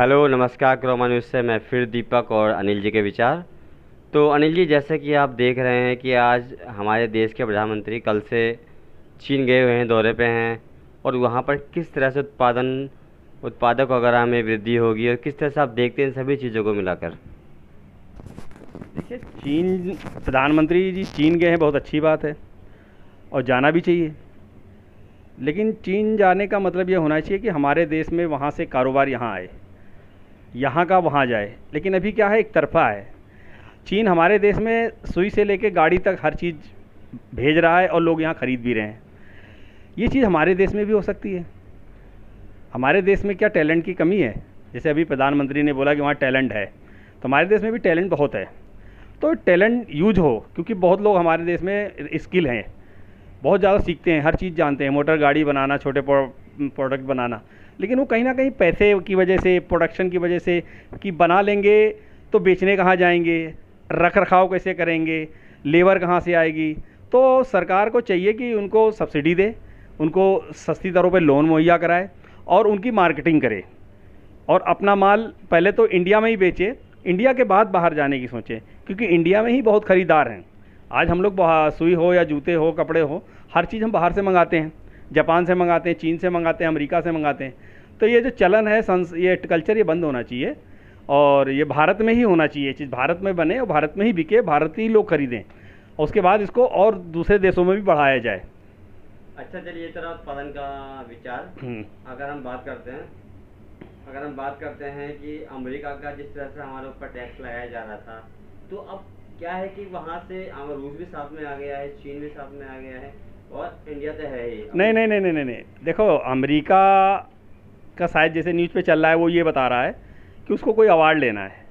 Hello नमस्कार Croma news से मैं फिर दीपक और अनिल जी के विचार। तो अनिल जी, जैसे कि आप देख रहे हैं कि आज हमारे देश के प्रधानमंत्री कल से चीन गए हुए हैं, दौरे पे हैं, और वहाँ पर किस तरह से उत्पादक वगैरह में वृद्धि होगी और किस तरह से आप देखते हैं इन सभी चीज़ों को मिलाकर। देखिए, चीन प्रधानमंत्री जी चीन गए हैं, बहुत अच्छी बात है और जाना भी चाहिए। लेकिन चीन जाने का मतलब ये होना चाहिए कि हमारे देश में वहाँ से कारोबार यहाँ आए, यहाँ का वहाँ जाए। लेकिन अभी क्या है, एक तरफा है। चीन हमारे देश में सुई से लेके गाड़ी तक हर चीज़ भेज रहा है और लोग यहाँ ख़रीद भी रहे हैं। ये चीज़ हमारे देश में भी हो सकती है। हमारे देश में क्या टैलेंट की कमी है? जैसे अभी प्रधानमंत्री ने बोला कि वहाँ टैलेंट है, तो हमारे देश में भी टैलेंट बहुत है। तो टैलेंट यूज हो, क्योंकि बहुत लोग हमारे देश में स्किल हैं, बहुत ज़्यादा सीखते हैं, हर चीज़ जानते हैं, मोटर गाड़ी बनाना, छोटे प्रोडक्ट बनाना। लेकिन वो कहीं ना कहीं पैसे की वजह से, प्रोडक्शन की वजह से, कि बना लेंगे तो बेचने कहाँ जाएंगे, रख रखाव कैसे करेंगे, लेबर कहाँ से आएगी। तो सरकार को चाहिए कि उनको सब्सिडी दे, उनको सस्ती दरों पे लोन मुहैया कराए और उनकी मार्केटिंग करे और अपना माल पहले तो इंडिया में ही बेचे, इंडिया के बाद बाहर जाने की सोचें, क्योंकि इंडिया में ही बहुत ख़रीदार हैं। आज हम लोग सुई हो या जूते हो, कपड़े हो, हर चीज़ हम बाहर से मंगाते हैं, जापान से मंगाते हैं, चीन से मंगाते हैं, अमेरिका से मंगाते हैं। तो ये जो चलन है, ये कल्चर, ये बंद होना चाहिए और ये भारत में ही होना चाहिए। चीज़ भारत में बने और भारत में ही बिके, भारतीय लोग खरीदें और उसके बाद इसको और दूसरे देशों में भी बढ़ाया जाए। अच्छा, चलिए, ये तरह उत्पादन का विचार अगर हम बात करते हैं कि अमेरिका का जिस तरह से हमारे ऊपर टैक्स लगाया जा रहा था, तो अब क्या है कि वहाँ से रूस भी साथ में आ गया है, चीन भी साथ में आ गया है और इंडिया तो है ही। नहीं नहीं नहीं नहीं नहीं नहीं, देखो, अमेरिका का शायद जैसे न्यूज़ पे चल रहा है, वो ये बता रहा है कि उसको कोई अवार्ड लेना है,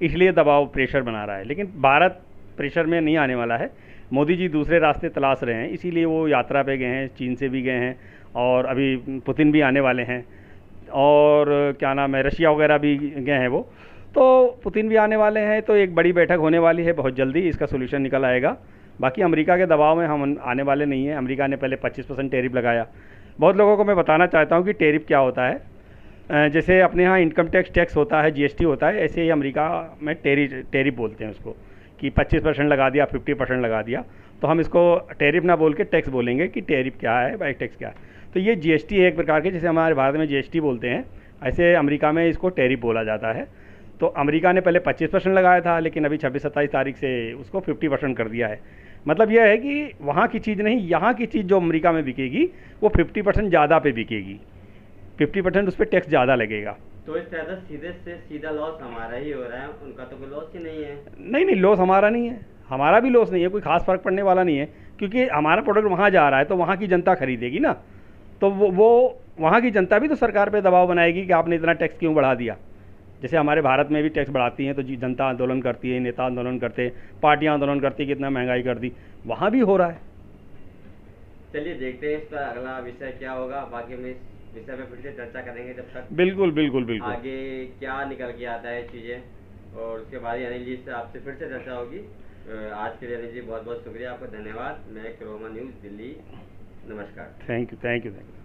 इसलिए दबाव प्रेशर बना रहा है। लेकिन भारत प्रेशर में नहीं आने वाला है। मोदी जी दूसरे रास्ते तलाश रहे हैं, इसीलिए वो यात्रा पे गए हैं, चीन से भी गए हैं और अभी पुतिन भी आने वाले हैं और क्या नाम है, रशिया वगैरह भी गए हैं वो। तो पुतिन भी आने वाले हैं, तो एक बड़ी बैठक होने वाली है, बहुत जल्दी इसका सोल्यूशन निकल आएगा। बाकी अमेरिका के दबाव में हम आने वाले नहीं हैं। अमेरिका ने पहले 25% टैरिफ लगाया। बहुत लोगों को मैं बताना चाहता हूँ कि टैरिफ क्या होता है। जैसे अपने यहाँ इनकम टैक्स होता है, जीएसटी होता है, ऐसे ही अमेरिका में टैरिफ बोलते हैं उसको, कि 25% लगा दिया, 50% लगा दिया। तो हम इसको टैरिफ ना बोल के टैक्स बोलेंगे कि टैरिफ क्या है, बाई टैक्स क्या है। तो ये जीएसटी है एक प्रकार के, जैसे हमारे भारत में जीएसटी बोलते हैं, ऐसे अमेरिका में इसको टैरिफ बोला जाता है। तो अमेरिका ने पहले 25% लगाया था, लेकिन अभी 26-27 तारीख से उसको 50% कर दिया है। मतलब यह है कि वहाँ की चीज़ नहीं, यहाँ की चीज़ जो अमेरिका में बिकेगी वो 50% ज़्यादा पे बिकेगी, 50% उस पर टैक्स ज़्यादा लगेगा। तो इस तरह सीधे से सीधा लॉस हमारा ही हो रहा है, उनका तो कोई लॉस ही नहीं है। नहीं नहीं, लॉस हमारा नहीं है, हमारा भी लॉस नहीं है, कोई खास फर्क पड़ने वाला नहीं है, क्योंकि हमारा प्रोडक्ट वहाँ जा रहा है तो वहाँ की जनता खरीदेगी ना। तो वो वहाँ की जनता भी तो सरकार पे दबाव बनाएगी कि आपने इतना टैक्स क्यों बढ़ा दिया। जैसे हमारे भारत में भी टैक्स बढ़ाती हैं तो जनता आंदोलन करती है, नेता आंदोलन करते हैं, पार्टियां आंदोलन करती है कि इतना महंगाई कर दी, वहाँ भी हो रहा है। चलिए, देखते हैं इसका अगला विषय क्या होगा। बाकी हम इस विषय पे फिर से चर्चा करेंगे जब तक बिल्कुल बिल्कुल बिल्कुल आगे क्या निकल के आता है चीज़ें, और उसके बाद ही अनिल जी से आपसे फिर से चर्चा होगी। आज के लिए अनिल जी बहुत बहुत शुक्रिया, आपका धन्यवाद। मैं क्रोमा न्यूज़ दिल्ली, नमस्कार। Thank you thank you thank you.